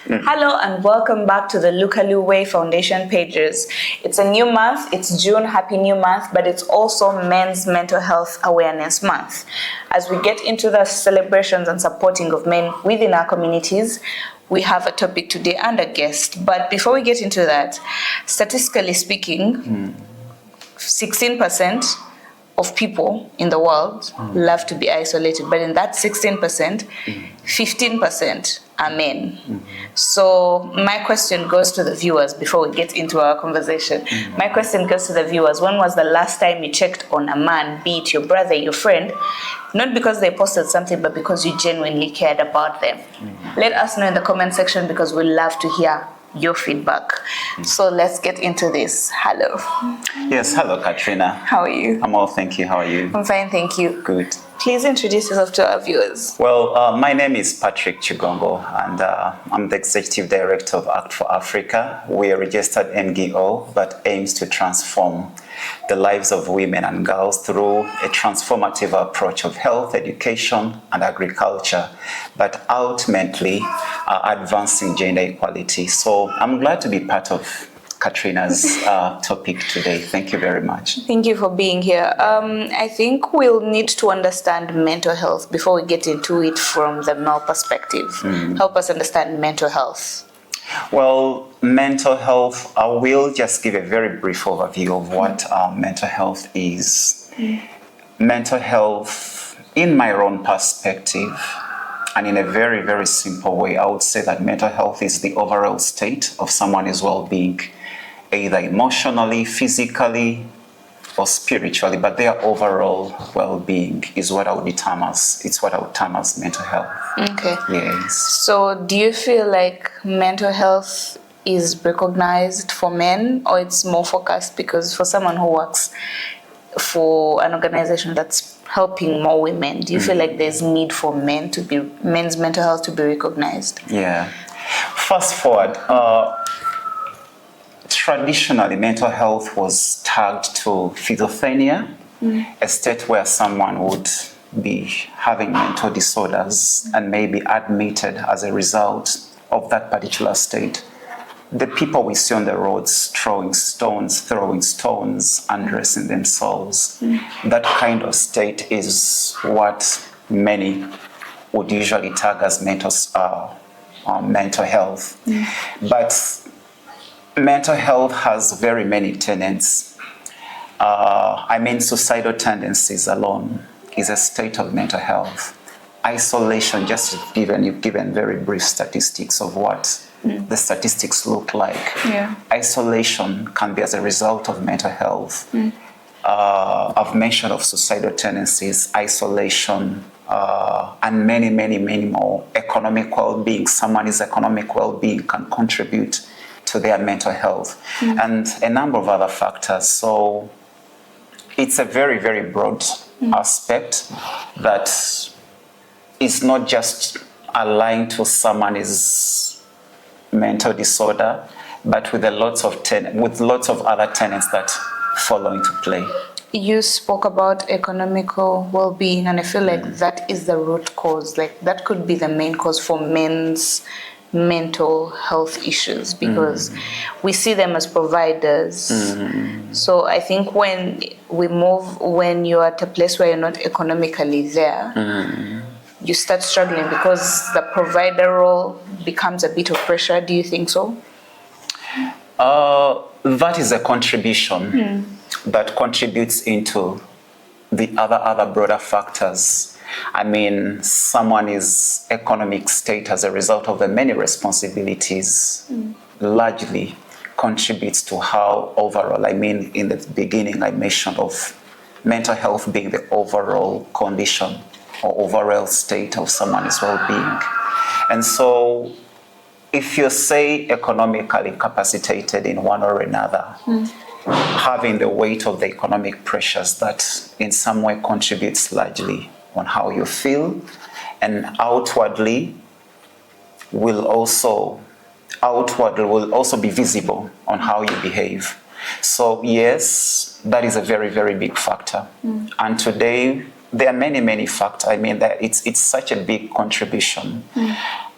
Hello and welcome back to the Lukalu Way Foundation pages. It's a new month, it's June, happy new month, but it's also Men's Mental Health Awareness Month. As we get into the celebrations and supporting of men within our communities, we have a topic today and a guest. But before we get into that, statistically speaking, 16% of people in the world love to be isolated, but in that 16%, 15% are men. So my question goes to the viewers before we get into our conversation. My question goes to the viewers. When was the last time you checked on a man, be it your brother, your friend, not because they posted something, but because you genuinely cared about them? Let us know in the comment section because we love to hear your feedback. So let's get into this. Hello. Yes, hello, Katrina. How are you? I'm well, thank you. How are you? I'm fine, thank you. Good. Please introduce yourself to our viewers. Well, my name is Patrick Chigongo, and I'm the Executive Director of Act for Africa. We are a registered NGO that aims to transform the lives of women and girls through a transformative approach of health, education, and agriculture, but ultimately advancing gender equality. So I'm glad to be part of Katrina's topic today. Thank you very much. Thank you for being here. I think we'll need to understand mental health before we get into it from the male perspective. Help us understand mental health. Well, mental health, I will just give a very brief overview of what mental health is. Mental health, in my own perspective, and in a very, very simple way, I would say that mental health is the overall state of someone's well-being, either emotionally, physically, or spiritually, but their overall well-being is what I would term as mental health. Okay. Yes. So do you feel like mental health is recognized for men, or it's more focused? Because for someone who works for an organization that's helping more women, do you feel like there's need for men's mental health to be recognized? Yeah. Fast forward, traditionally, mental health was tagged to schizophrenia, a state where someone would be having mental disorders and may be admitted as a result of that particular state. The people we see on the roads throwing stones, undressing themselves, that kind of state is what many would usually tag as mental health. But mental health has very many tenets. Suicidal tendencies alone is a state of mental health. Isolation, just given very brief statistics of what the statistics look like. Yeah. Isolation can be as a result of mental health. I've mentioned of suicidal tendencies, isolation, and many, many, many more. Economic well-being, someone's economic well-being can contribute to their mental health, and a number of other factors. So it's a very, very broad aspect that is not just aligned to someone's mental disorder, but with lots of other tenets that follow into play. You spoke about economical well-being, and I feel like that is the root cause. Like that could be the main cause for men's mental health issues, because we see them as providers. So I think when you're at a place where you're not economically there, you start struggling because the provider role becomes a bit of pressure. Do you think so? That is a contribution that contributes into the other broader factors. Someone's economic state as a result of the many responsibilities largely contributes to how overall, in the beginning I mentioned of mental health being the overall condition or overall state of someone's well-being. And so if you say economically capacitated in one or another, having the weight of the economic pressures that in some way contributes largely on how you feel, and outwardly will also be visible on how you behave. So yes, that is a very, very big factor. And today there are many, many factors. That it's such a big contribution.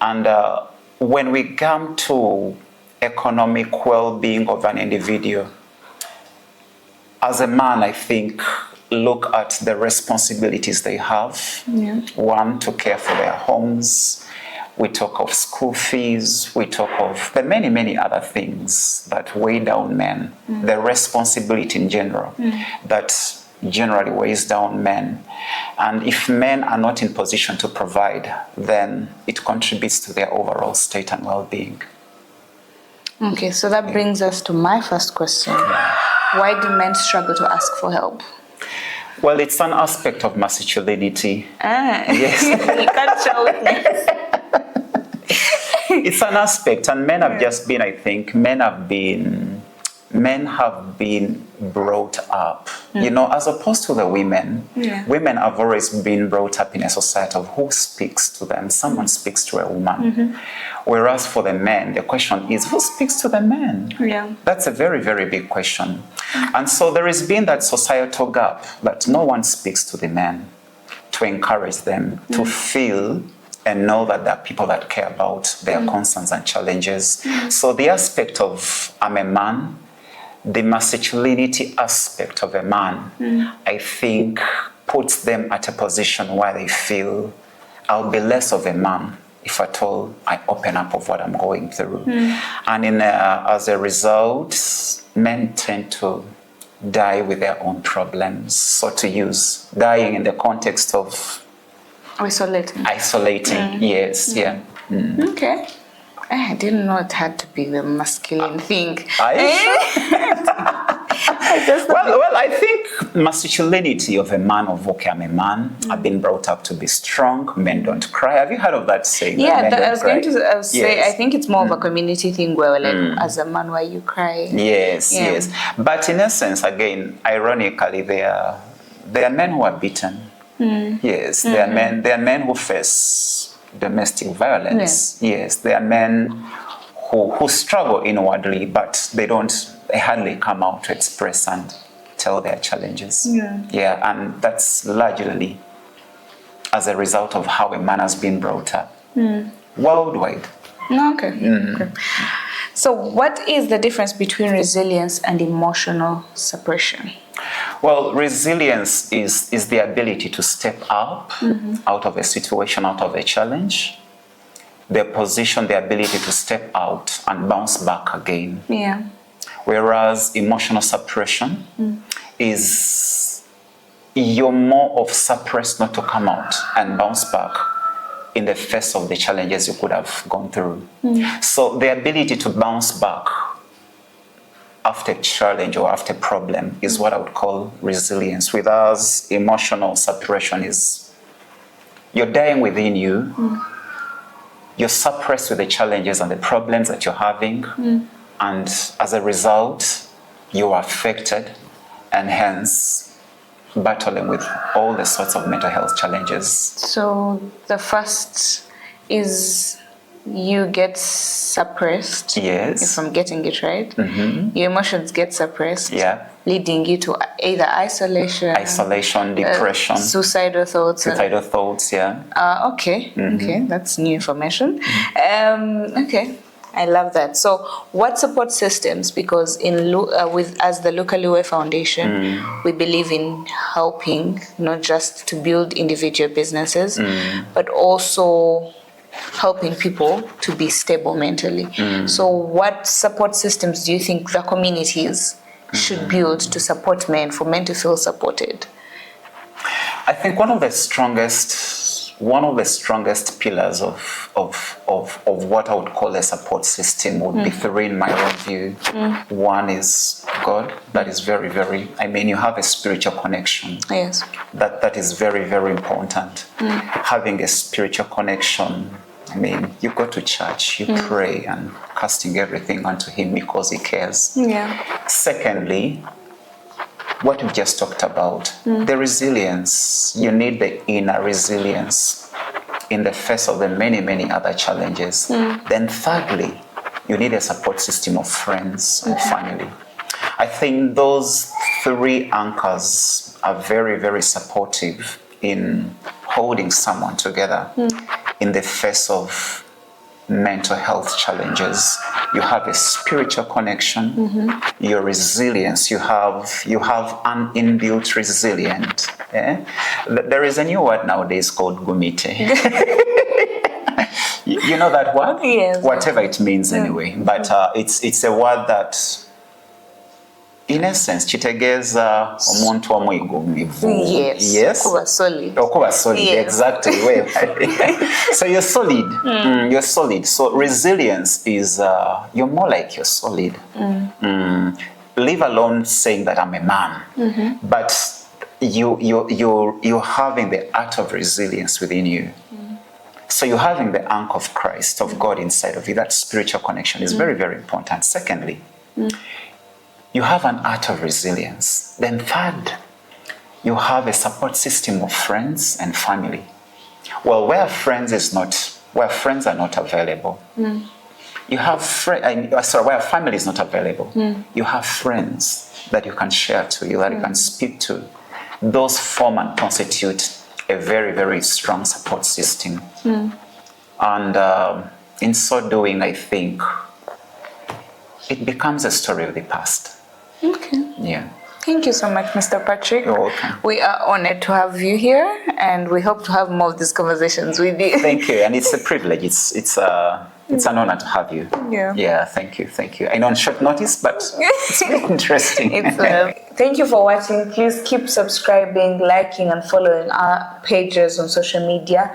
And when we come to economic well-being of an individual, as a man, I think, look at the responsibilities they have. Yeah. One, to care for their homes. We talk of school fees. We talk of the many, many other things that weigh down men. The responsibility in general that generally weighs down men. And if men are not in position to provide, then it contributes to their overall state and well-being. Okay, so that brings us to my first question. Why do men struggle to ask for help? Well, it's an aspect of masculinity. Yes. You can't show weakness. It's an aspect, and men have just been, I think, men have been brought up, as opposed to the women. Women have always been brought up in a society of who speaks to them. Someone speaks to a woman. Whereas for the men, the question is, who speaks to the men? Yeah. That's a very, very big question. And so there has been that societal gap that no one speaks to the men to encourage them to feel and know that there are people that care about their concerns and challenges. So the aspect of I'm a man, the masculinity aspect of a man, I think puts them at a position where they feel I'll be less of a man if at all I open up of what I'm going through. And as a result, men tend to die with their own problems. So to use dying in the context of Isolating. Yes, yeah. Okay. I didn't know it had to be the masculine thing. Are you sure? Well, I think masculinity of a man of okay, I'm a man. I've been brought up to be strong. Men don't cry. Have you heard of that saying? Yeah, men I was going to say, Yes. I think it's more of a community thing where, like, as a man, why you cry? Yes, Yeah. yes. But in essence, again, ironically, there are men who are beaten. Yes, there are men who face domestic violence. Yes, there are men who struggle inwardly, but they hardly come out to express and tell their challenges. Yeah, and that's largely as a result of how a man has been brought up worldwide. Okay. So what is the difference between resilience and emotional suppression? Well, resilience is the ability to step up out of a situation, out of a challenge. The ability to step out and bounce back again. Yeah. Whereas emotional suppression is you're more of suppressed not to come out and bounce back in the face of the challenges you could have gone through. So the ability to bounce back after a challenge or after a problem is what I would call resilience. With us, emotional suppression is you're dying within you, you're suppressed with the challenges and the problems that you're having, and as a result, you are affected and hence battling with all the sorts of mental health challenges. So the first is you get suppressed. Yes. If I'm getting it right. Your emotions get suppressed. Yeah. Leading you to either isolation, depression, suicidal thoughts. Yeah. Okay. Okay, that's new information. Okay. I love that. So, what support systems? Because as the Lukalue Foundation, we believe in helping not just to build individual businesses, but also helping people to be stable mentally. So, what support systems do you think the communities should build to support men, for men to feel supported? I think one of the strongest pillars of what I would call a support system would be three in my own view. One is God. That is very, very, you have a spiritual connection. Yes. That is very, very important. Having a spiritual connection, you go to church, you pray and casting everything unto Him because He cares. Yeah. Secondly, what we just talked about, the resilience. You need the inner resilience in the face of the many, many other challenges. Then thirdly, you need a support system of friends and family. I think those three anchors are very, very supportive in holding someone together in the face of mental health challenges. You have a spiritual connection, your resilience, you have an inbuilt resilient. Yeah? There is a new word nowadays called gumite. You know that word? Yes. Whatever it means anyway. But it's a word that, in essence, kitegeeza omuntu omwegumivu. Yes. Okuba solid. Okuba solid, yes. Exactly. So you're solid. You're solid. So resilience is you're more like you're solid. Leave alone saying that I'm a man, but you're having the art of resilience within you. So you're having the anchor of Christ, of God inside of you. That spiritual connection is very, very important. Secondly, you have an art of resilience. Then third, you have a support system of friends and family. Well, where friends are not available, you have where family is not available, you have friends that you can share to, that you can speak to. Those form and constitute a very, very strong support system. And in so doing, I think it becomes a story of the past. Okay. Yeah. Thank you so much, Mr. Patrick. You're welcome. We are honored to have you here, and we hope to have more of these conversations with you. Thank you, and it's a privilege. It's an honor to have you. Yeah. Thank you. I know on short notice, but it's really interesting. Thank you for watching. Please keep subscribing, liking, and following our pages on social media.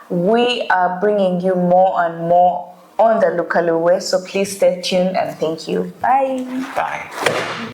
We are bringing you more and more on the Lukalu way, so please stay tuned and thank you. Bye. Bye.